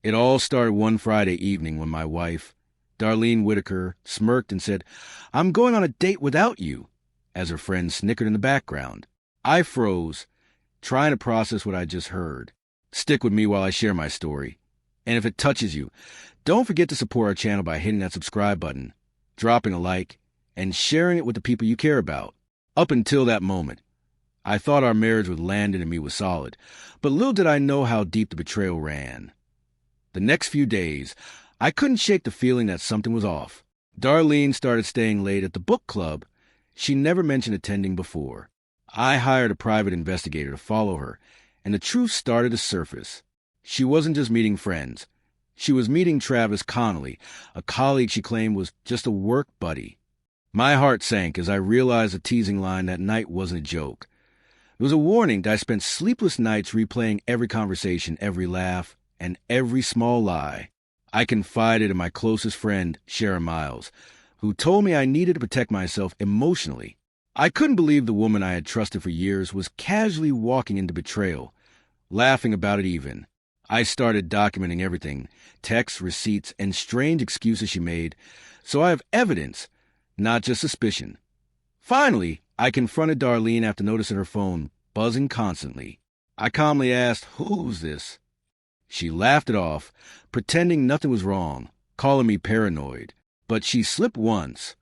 It all started one Friday evening when my wife, Darlene Whitaker, smirked and said, "I'm going on a date without you," as her friend snickered in the background. I froze, trying to process what I just heard. Stick with me while I share my story. And if it touches you, don't forget to support our channel by hitting that subscribe button, dropping a like, and sharing it with the people you care about. Up until that moment, I thought our marriage with Landon and me was solid, but little did I know how deep the betrayal ran. The next few days, I couldn't shake the feeling that something was off. Darlene started staying late at the book club she never mentioned attending before. I hired a private investigator to follow her, and the truth started to surface. She wasn't just meeting friends. She was meeting Travis Connolly, a colleague she claimed was just a work buddy. My heart sank as I realized the teasing line that night wasn't a joke. It was a warning that I spent sleepless nights replaying every conversation, every laugh, and every small lie. I confided in my closest friend, Sharon Miles, who told me I needed to protect myself emotionally. I couldn't believe the woman I had trusted for years was casually walking into betrayal, laughing about it even. I started documenting everything, texts, receipts, and strange excuses she made, so I have evidence, not just suspicion. Finally, I confronted Darlene after noticing her phone buzzing constantly. I calmly asked, "Who's this?" She laughed it off, pretending nothing was wrong, calling me paranoid. But she slipped once,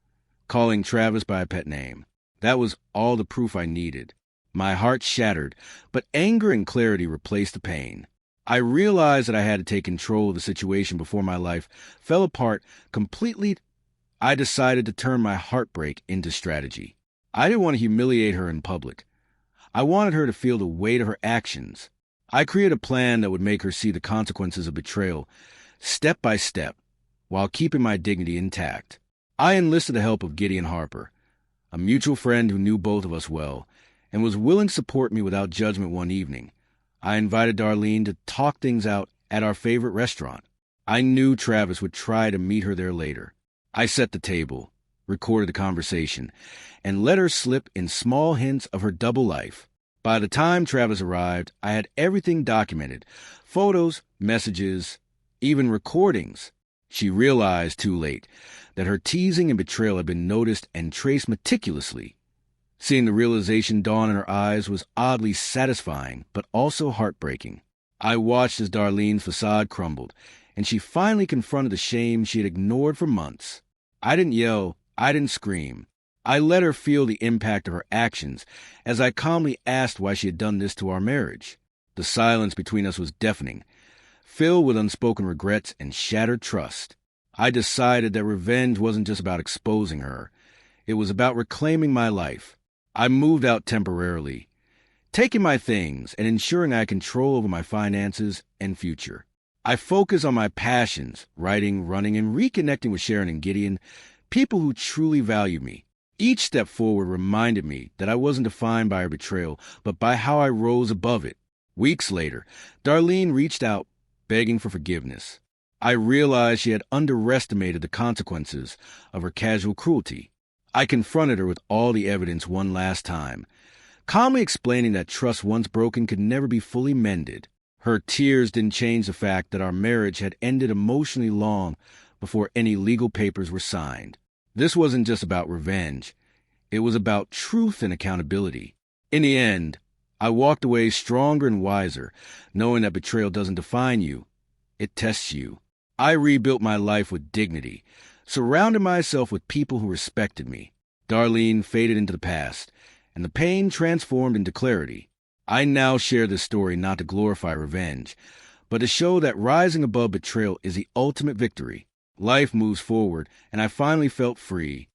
calling Travis by a pet name. That was all the proof I needed. My heart shattered, but anger and clarity replaced the pain. I realized that I had to take control of the situation before my life fell apart completely. I decided to turn my heartbreak into strategy. I didn't want to humiliate her in public. I wanted her to feel the weight of her actions. I created a plan that would make her see the consequences of betrayal, step by step, while keeping my dignity intact. I enlisted the help of Gideon Harper, a mutual friend who knew both of us well, and was willing to support me without judgment one evening. I invited Darlene to talk things out at our favorite restaurant. I knew Travis would try to meet her there later. I set the table, recorded the conversation, and let her slip in small hints of her double life. By the time Travis arrived, I had everything documented, photos, messages, even recordings. She realized too late that her teasing and betrayal had been noticed and traced meticulously. Seeing the realization dawn in her eyes was oddly satisfying, but also heartbreaking. I watched as Darlene's facade crumbled, and she finally confronted the shame she had ignored for months. I didn't yell, I didn't scream. I let her feel the impact of her actions as I calmly asked why she had done this to our marriage. The silence between us was deafening, filled with unspoken regrets and shattered trust. I decided that revenge wasn't just about exposing her. It was about reclaiming my life. I moved out temporarily, taking my things and ensuring I had control over my finances and future. I focused on my passions, writing, running, and reconnecting with Sharon and Gideon, people who truly value me. Each step forward reminded me that I wasn't defined by her betrayal, but by how I rose above it. Weeks later, Darlene reached out, begging for forgiveness. I realized she had underestimated the consequences of her casual cruelty. I confronted her with all the evidence one last time, calmly explaining that trust once broken could never be fully mended. Her tears didn't change the fact that our marriage had ended emotionally long before any legal papers were signed. This wasn't just about revenge. It was about truth and accountability. In the end, I walked away stronger and wiser, knowing that betrayal doesn't define you. It tests you. I rebuilt my life with dignity, surrounded myself with people who respected me. Darlene faded into the past, and the pain transformed into clarity. I now share this story not to glorify revenge, but to show that rising above betrayal is the ultimate victory. Life moves forward, and I finally felt free,